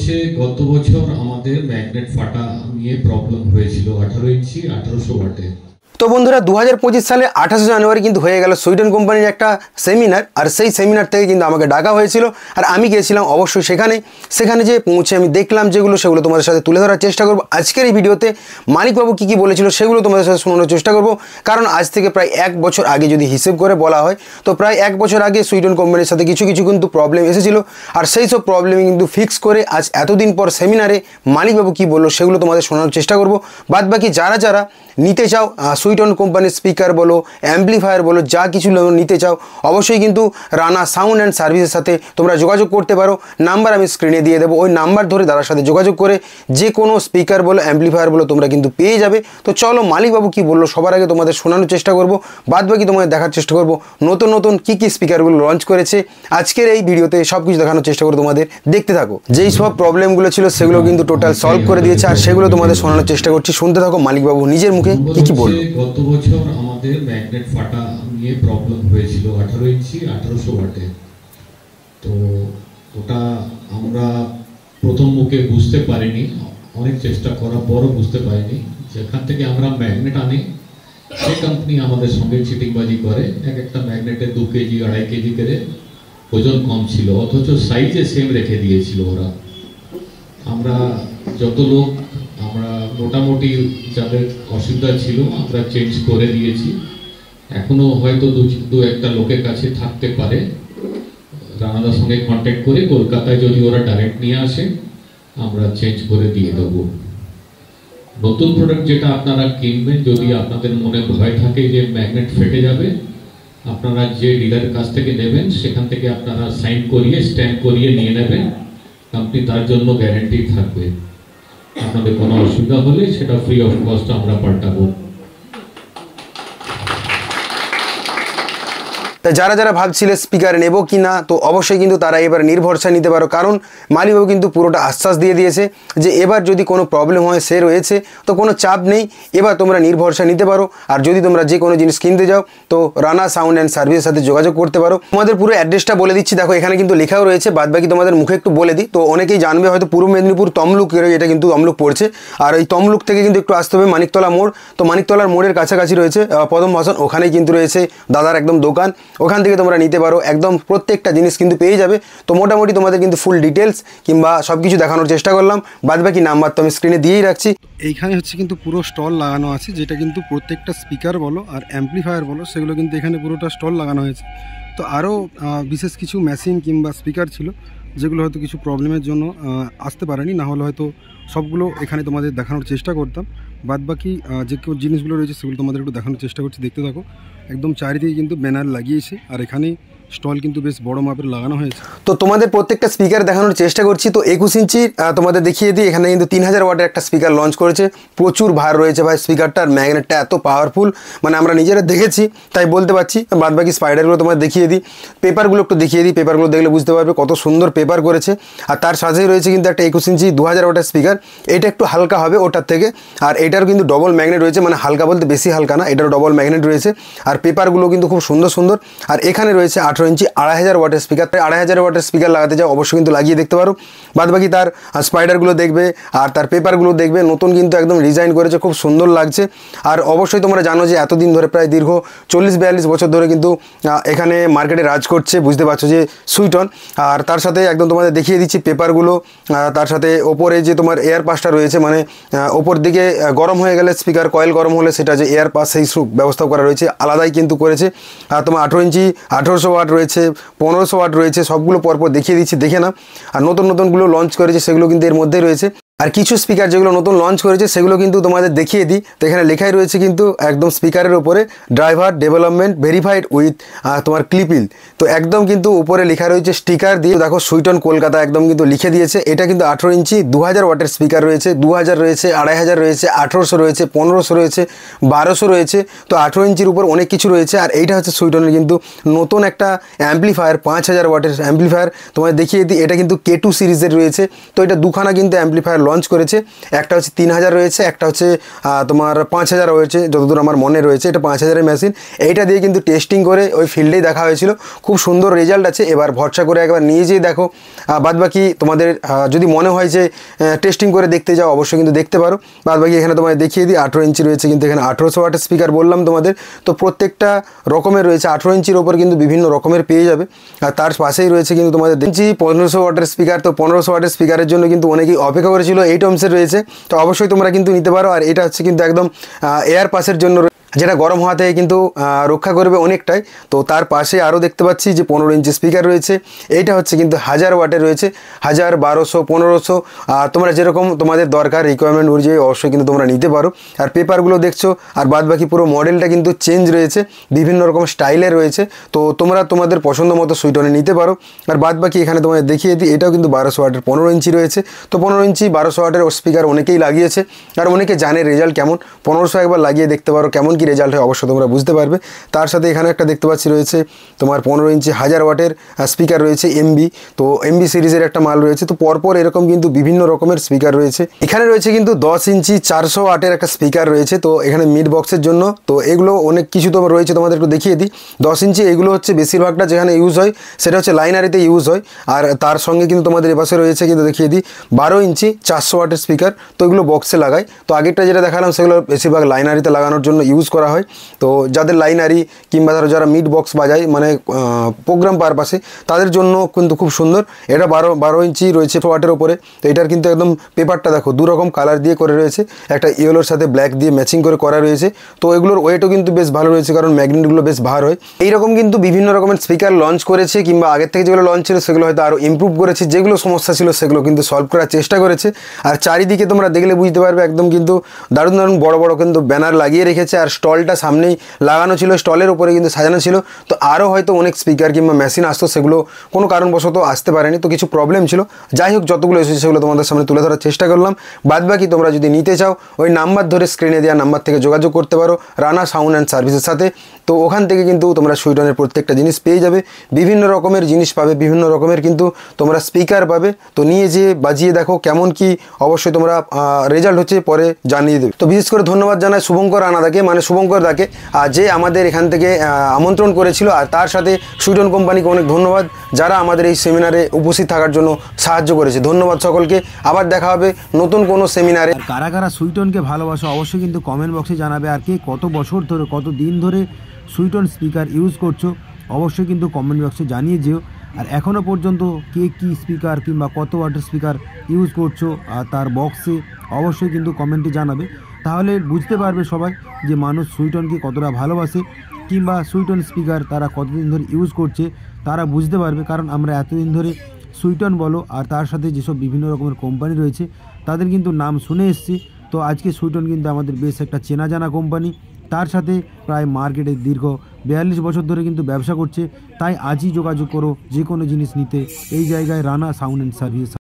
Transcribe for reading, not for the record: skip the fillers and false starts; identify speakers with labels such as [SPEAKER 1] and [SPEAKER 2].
[SPEAKER 1] হচ্ছে গত বছর আমাদের ম্যাগনেট ফাটা নিয়ে প্রবলেম হয়েছিল 18 ইঞ্চি 1800 ওয়াটে।
[SPEAKER 2] তো বন্ধুরা 2025 সালে 28 জানুয়ারি কিন্তু হয়ে গেল সুইডেন কোম্পানির একটা সেমিনার। আর সেই সেমিনার থেকে কিন্তু আমাকে ডাকা হয়েছিল আর আমি গিয়েছিলাম অবশ্যই সেখানে যে পৌঁছে আমি দেখলাম সেগুলো তোমাদের সাথে তুলে ধরার চেষ্টা করব। আজকের এই ভিডিওতে মালিকবাবু কী বলেছিল সেগুলো তোমাদের সাথে শোনানোর চেষ্টা করব। কারণ আজ থেকে প্রায় 1 বছর আগে যদি হিসেব করে বলা হয় তো প্রায় 1 বছর আগে সুইডেন কোম্পানির সাথে কিছু কিন্তু প্রবলেম এসেছিল। আর সেই সব প্রবলেম কিন্তু ফিক্স করে আজ এতদিন পর সেমিনারে মালিকবাবু কী বললো সেগুলো তোমাদের শোনানোর চেষ্টা করব। বাদবাকি যারা নিতে চাও সুইডেন কোম্পানির স্পিকার বলো, অ্যাম্পলিফায়ার বলো, যা কিছু নিতে চাও অবশ্যই কিন্তু রানা সাউন্ড অ্যান্ড সার্ভিসের সাথে তোমরা যোগাযোগ করতে পারো। নাম্বার আমি স্ক্রিনে দিয়ে দেবো, ওই নাম্বার ধরে তার সাথে যোগাযোগ করে যে কোনো স্পিকার বলো, অ্যাম্পলিফায়ার বলো তোমরা কিন্তু পেয়ে যাবে। তো চলো মালিকবাবু কী বললো সবার আগে তোমাদের শোনানোর চেষ্টা করব। বাদবাকি তোমাদের দেখার চেষ্টা করব নতুন কী স্পিকারগুলো লঞ্চ করেছে। আজকের এই ভিডিওতে সব কিছু দেখানোর চেষ্টা করবো, তোমাদের দেখতে থাকো। যেই সব প্রবলেমগুলো ছিল সেগুলো কিন্তু টোটাল সলভ করে দিয়েছে আর সেগুলো তোমাদের শোনানোর চেষ্টা করছি। শুনতে থাকো মালিকবাবু নিজের মুখে কী বললো।
[SPEAKER 1] গত বছর আমাদের ম্যাগনেট ফাটা নিয়ে প্রবলেম হয়েছিল 18 ইঞ্চি 1800 ওয়াটে। তো ওটা আমরা প্রথম মুখে বুঝতে পারিনি, অনেক চেষ্টা করার পরও বুঝতে পারিনি। যেখান থেকে আমরা ম্যাগনেট আনি সে কোম্পানি আমাদের সঙ্গে চিটিংবাজি করে। একটা ম্যাগনেটে 2 কেজি 2.5 কেজি করে ওজন কম ছিল, অথচ সাইজে সেম রেখে দিয়েছিল ওরা। আমরা যত লোক আমরা মোটামুটি যাদের অসুবিধা ছিল আমরা চেঞ্জ করে দিয়েছি। এখনো হয়তো দু একটা লোকের কাছে থাকতে পারে, রানাদার সঙ্গে কন্ট্যাক্ট করে কলকাতায় যদি ওরা ডাইরেক্ট নিয়ে আসে আমরা চেঞ্জ করে দিয়ে দেবো। নতুন প্রোডাক্ট যেটা আপনারা কিনবেন, যদি আপনাদের মনে ভয় থাকে যে ম্যাগনেট ফেটে যাবে, আপনারা যে ডিলারের কাছ থেকে নেবেন সেখান থেকে আপনারা সাইন করিয়ে স্ট্যাম্প করিয়ে নিয়ে নেবেন। কোম্পানি তার জন্য গ্যারেন্টি থাকবে। আপনাদের কোনো অসুবিধা হলে সেটা ফ্রি অফ কস্ট আমরা পাল্টাবো।
[SPEAKER 2] তা যারা ভাবছিলে স্পিকার নেব কি না, তো অবশ্যই কিন্তু তারা এবার নির্ভরসা নিতে পারো। কারণ মালিকবাবু কিন্তু পুরোটা আশ্বাস দিয়ে দিয়েছে যে এবার যদি কোনো প্রবলেম হয় সে রয়েছে, তো কোনো চাপ নেই, এবার তোমরা নির্ভরসা নিতে পারো। আর যদি তোমরা যে কোনো জিনিস কিনতে যাও তো রানা সাউন্ড অ্যান্ড সার্ভিসের সাথে যোগাযোগ করতে পারো। তোমাদের পুরো অ্যাড্রেসটা বলে দিচ্ছি, দেখো এখানে কিন্তু লেখাও রয়েছে, বাদবাকি তোমাদের মুখে একটু বলে দিই। তো অনেকেই জানবে হয়তো পূর্ব মেদিনীপুর তমলুক, এটা কিন্তু তমলুক পড়ছে। আর এই তমলুক থেকে কিন্তু একটু আসতে হবে মানিকতলা মোড়। তো মানিকতলার মোড়ের কাছাকাছি রয়েছে পদম ভাষণ, ওখানেই কিন্তু রয়েছে দাদার একদম দোকান। ওখান থেকে তোমরা নিতে পারো, একদম প্রত্যেকটা জিনিস কিন্তু পেয়ে যাবে। তো মোটামুটি তোমাদের কিন্তু ফুল ডিটেলস কিংবা সব কিছু দেখানোর চেষ্টা করলাম। বাদবাকি নাম্বার তো আমি স্ক্রিনে দিয়েই রাখছি। এইখানে হচ্ছে কিন্তু পুরো স্টল লাগানো আছে, যেটা কিন্তু প্রত্যেকটা স্পিকার বলো আর অ্যাম্পলিফায়ার বলো সেগুলো কিন্তু এখানে পুরোটা স্টল লাগানো হয়েছে। তো আরও বিশেষ কিছু মেশিন কিংবা স্পিকার ছিল যেগুলো হয়তো কিছু প্রবলেমের জন্য আসতে পারেনি, না হলে হয়তো সবগুলো এখানে তোমাদের দেখানোর চেষ্টা করতাম। বাদবাকি যে কেউ জিনিসগুলো রয়েছে সেগুলো তোমাদের একটু দেখানোর চেষ্টা করছি, দেখতে থাকো। একদম চারিদিকে কিন্তু ব্যানার লাগিয়েছে আর এখানে স্টল কিন্তু বেশ বড় মাপের লাগানো হয়েছে। তো তোমাদের প্রত্যেকটা স্পিকার দেখানোর চেষ্টা করছি। তো 21 ইঞ্চি তোমাদের দেখিয়ে দিই। এখানে কিন্তু 3000 ওয়াটের একটা স্পিকার লঞ্চ করেছে। প্রচুর ভার রয়েছে ভাই স্পিকারটার, ম্যাগনেটটা এত পাওয়ারফুল, মানে আমরা নিজেরা দেখেছি তাই বলতে পারছি। বাদবাকি স্পাইডারগুলো তোমাদের দেখিয়ে দিই, পেপারগুলো একটু দেখিয়ে দিই। পেপারগুলো দেখলে বুঝতে পারবে কত সুন্দর পেপার করেছে। আর তার সাথেই রয়েছে কিন্তু একটা 21 ইঞ্চি 2000 ওয়াটের স্পিকার। এটা একটু হালকা হবে ওটার থেকে, আর এটারও কিন্তু ডবল ম্যাগনেট রয়েছে, মানে হালকা বলতে বেশি হালকা না, এটারও ডবল ম্যাগনেট রয়েছে। আর পেপারগুলো কিন্তু খুব সুন্দর। আর এখানে রয়েছে 18 ইঞ্চি 2500 ওয়াটের স্পিকার। 2500 ওয়াটের স্পিকার লাগাতে যাও অবশ্যই কিন্তু লাগিয়ে দেখতে পারো। বাদবাকি তার স্পাইডারগুলো দেখবে আর তার পেপারগুলো দেখবে, নতুন কিন্তু একদম ডিজাইন করেছে, খুব সুন্দর লাগছে। আর অবশ্যই তোমরা জানো যে এতদিন ধরে প্রায় দীর্ঘ 40-42 বছর ধরে কিন্তু এখানে মার্কেটে রাজ করছে, বুঝতে পারছো যে সুইটন। আর তার সাথে একদম তোমাদের দেখিয়ে দিচ্ছি পেপারগুলো। তার সাথে ওপরে যে তোমার এয়ার পাসটা রয়েছে, মানে ওপর দিকে গরম হয়ে গেলে স্পিকার কয়েল গরম হলে সেটা যে এয়ার পাস সেই ব্যবস্থা করা রয়েছে, আলাদাই কিন্তু করেছে। আর তোমার 18 ইঞ্চি 1800 ওয়াট রয়েছে, 1500 ওয়াট রয়েছে, সবগুলো পরপর দেখিয়ে দিচ্ছি, দেখে না। আর নতুনগুলো লঞ্চ করেছে সেগুলো কিন্তু এর মধ্যেই রয়েছে। আর কিছু স্পিকার যেগুলো নতুন লঞ্চ করেছে সেগুলো কিন্তু তোমাদের দেখিয়ে দিই। তো এখানে লেখাই রয়েছে কিন্তু একদম স্পিকারের উপরে ড্রাইভার ডেভেলপমেন্ট ভেরিফাইড উইথ তোমার ক্লিপিল। তো একদম কিন্তু উপরে লেখা রয়েছে স্টিকার দিয়ে, দেখো সুইটন কলকাতা একদম কিন্তু লিখে দিয়েছে। এটা কিন্তু 18 ইঞ্চি 2000 ওয়াটের স্পিকার রয়েছে, 2000 রয়েছে, 2500 রয়েছে, 1800 রয়েছে, 1500 রয়েছে, 1200 রয়েছে। তো 18 ইঞ্চির উপর অনেক কিছু রয়েছে। আর এইটা হচ্ছে সুইটনের কিন্তু নতুন একটা অ্যাম্পলিফায়ার, 5000 ওয়াটের অ্যাম্পলিফায়ার তোমাদের দেখিয়ে দিই। এটা কিন্তু K2 সিরিজের রয়েছে। তো এটা দুখানা কিন্তু অ্যাম্পলিফায়ার লঞ্চ করেছে। একটা হচ্ছে 3000 রয়েছে, একটা হচ্ছে তোমার 5000 রয়েছে, যতদূর আমার মনে রয়েছে এটা 5000-এর মেশিন। এইটা দিয়ে কিন্তু টেস্টিং করে ওই ফিল্ডেই দেখা হয়েছিল, খুব সুন্দর রেজাল্ট আছে। এবার ভরসা করে একবার নিয়ে যেয়ে দেখো, বাদবাকি তোমাদের যদি মনে হয় যে টেস্টিং করে দেখতে যাও অবশ্যই কিন্তু দেখতে পারো। বাদবাকি এখানে তোমাদের দেখিয়ে দিই, 18 ইঞ্চি রয়েছে কিন্তু এখানে 1800 ওয়াটের স্পিকার বললাম তোমাদের। তো প্রত্যেকটা রকমের রয়েছে, 18 ইঞ্চির ওপর কিন্তু বিভিন্ন রকমের পেয়ে যাবে। আর তার পাশেই রয়েছে কিন্তু তোমাদের 1500 ওয়াটের স্পিকার। তো 1500 ওয়াটের স্পিকারের জন্য কিন্তু অনেকেই অপেক্ষা করেছিল, 8 ohms রয়েছে। তো অবশ্যই তোমরা কিন্তু নিতে পারো। আর এটা হচ্ছে কিন্তু একদম এয়ার পাসের জন্য, যেটা গরম হওয়া থেকে কিন্তু রক্ষা করবে অনেকটাই। তো তার পাশে আরও দেখতে পাচ্ছি যে 15 ইঞ্চি স্পিকার রয়েছে। এইটা হচ্ছে কিন্তু 1000 ওয়াটের রয়েছে, 1000, 1200, 1500, তোমরা যেরকম তোমাদের দরকার রিকোয়ারমেন্ট অনুযায়ী অবশ্যই কিন্তু তোমরা নিতে পারো। আর পেপারগুলো দেখছো, আর বাদবাকি পুরো মডেলটা কিন্তু চেঞ্জ রয়েছে, বিভিন্ন রকম স্টাইলে রয়েছে। তো তোমরা তোমাদের পছন্দ মতো সুইটনে নিতে পারো। আর বাদবাকি এখানে তোমাদের দেখিয়ে দিই, এটাও কিন্তু 1200 ওয়াটের 15 ইঞ্চি রয়েছে। তো 15 ইঞ্চি 1200 ওয়াটের স্পিকার অনেকেই লাগিয়েছে, আর অনেকে জানে রেজাল্ট কেমন। 1500 একবার লাগিয়ে দেখতে পারো, কেমন কি রেজাল্ট হয় অবশ্যই তোমরা বুঝতে পারবে। তার সাথে এখানে একটা দেখতে পাচ্ছি রয়েছে তোমার 15 ইঞ্চি 1000 ওয়াটের স্পিকার রয়েছে, এমবি। তো এমবি সিরিজের একটা মাল রয়েছে। তো পরপর এরকম কিন্তু বিভিন্ন রকমের স্পিকার রয়েছে। এখানে রয়েছে কিন্তু 10 ইঞ্চি 400 ওয়াটের একটা স্পিকার রয়েছে। তো এখানে মিড বক্সের জন্য। তো এগুলো অনেক কিছু তোমার রয়েছে, তোমাদের একটু দেখিয়ে দিই। 10 ইঞ্চি এগুলো হচ্ছে বেশিরভাগটা যেখানে ইউজ হয় সেটা হচ্ছে লাইনারিতে ইউজ হয়। আর তার সঙ্গে কিন্তু তোমাদের এপাশে রয়েছে কিন্তু দেখিয়ে দিই 12 ইঞ্চি 400 ওয়াটের স্পিকার। তো এগুলো বক্সে লাগায়। তো আগেরটা যেটা দেখালাম সেগুলো বেশিরভাগ লাইনারিতে লাগানোর জন্য ইউজ করা হয়। তো যাদের লাইনারি কিংবা ধরো যারা মিড বক্স বাজায় মানে প্রোগ্রাম পারপাসে, তাদের জন্য কিন্তু খুব সুন্দর। এটা 12 ইঞ্চি রয়েছে ওয়াটের ওপরে। তো এটার কিন্তু একদম পেপারটা দেখো, দু রকম কালার দিয়ে করে রয়েছে, একটা ইয়েলোর সাথে ব্ল্যাক দিয়ে ম্যাচিং করে করা রয়েছে। তো এগুলোর ওয়েটও কিন্তু বেশ ভালো রয়েছে, কারণ ম্যাগনেটগুলো বেশ ভার হয়। এইরকম কিন্তু বিভিন্ন রকমের স্পিকার লঞ্চ করেছে, কিংবা আগের থেকে যেগুলো লঞ্চ ছিল সেগুলো হয়তো আরও ইমপ্রুভ করেছে, যেগুলো সমস্যা ছিল সেগুলো কিন্তু সলভ করার চেষ্টা করেছে। আর চারিদিকে তোমরা দেখলে বুঝতে পারবে একদম কিন্তু দারুণ দারুণ বড় বড় কিন্তু ব্যানার লাগিয়ে রেখেছে। আর স্টলটা সামনেই লাগানো ছিল, স্টলের উপরে কিন্তু সাজানো ছিল। তো আরও হয়তো অনেক স্পিকার কিংবা মেশিন আসতো, সেগুলো কোনো কারণবশত আসতে পারেনি, তো কিছু প্রবলেম ছিল। যাই হোক, যতগুলো এসেছে সেগুলো তোমাদের সামনে তুলে ধরার চেষ্টা করলাম। বাদবাকি তোমরা যদি নিতে চাও ওই নাম্বার ধরে স্ক্রিনে দেওয়া নাম্বার থেকে যোগাযোগ করতে পারো রানা সাউন্ড অ্যান্ড সার্ভিসের সাথে। তো ওখান থেকে কিন্তু তোমরা সুইটনের প্রত্যেকটা জিনিস পেয়ে যাবে, বিভিন্ন রকমের জিনিস পাবে, বিভিন্ন রকমের কিন্তু তোমরা স্পিকার পাবে। তো নিয়ে যেয়ে বাজিয়ে দেখো কেমন কি, অবশ্যই তোমরা রেজাল্ট হচ্ছে পরে জানিয়ে দেবে। তো বিশেষ করে ধন্যবাদ জানাই শুভঙ্কর রানাদাকে, মানে শুভঙ্কর দাকে, যে আমাদের এখান থেকে আমন্ত্রণ করেছিল। আর তার সাথে সুইটন কোম্পানিকে অনেক ধন্যবাদ, যারা আমাদের এই সেমিনারে উপস্থিত থাকার জন্য সাহায্য করেছে। ধন্যবাদ সকলকে, আবার দেখা হবে নতুন কোনো সেমিনারে।
[SPEAKER 3] কারা কারা সুইটনকে ভালোবাসো অবশ্যই কিন্তু কমেন্ট বক্সে জানাবে। আর কে কত বছর ধরে, কত দিন ধরে সুইটন স্পিকার ইউজ করছো অবশ্যই কিন্তু কমেন্ট বক্সে জানিয়ে যেও। আর এখনও পর্যন্ত কে কী স্পিকার কিংবা কত ওয়াটের স্পিকার ইউজ করছো আর তার বক্সে অবশ্যই কিন্তু কমেন্টে জানাবে। তাহলে বুঝতে পারবে সবাই যে মানুষ সুইটনকে কতটা ভালোবাসে, কিংবা সুইটন স্পিকার তারা কতদিন ধরে ইউজ করছে তারা বুঝতে পারবে। কারণ আমরা এতদিন ধরে সুইটন বলো আর তার সাথে যেসব বিভিন্ন রকমের কোম্পানি রয়েছে তাদের কিন্তু নাম শুনে এসেছি। তো আজকে সুইটন কিন্তু আমাদের বেশ একটা চেনা জানা কোম্পানি, তার সাথে প্রায় মার্কেটে দীর্ঘ 42 বছর ধরে কিন্তু ব্যবসা করছে। তাই আজই যোগাযোগ করো যে কোনো জিনিস নিতে এই জায়গায় রানা সাউন্ড অ্যান্ড সার্ভিস।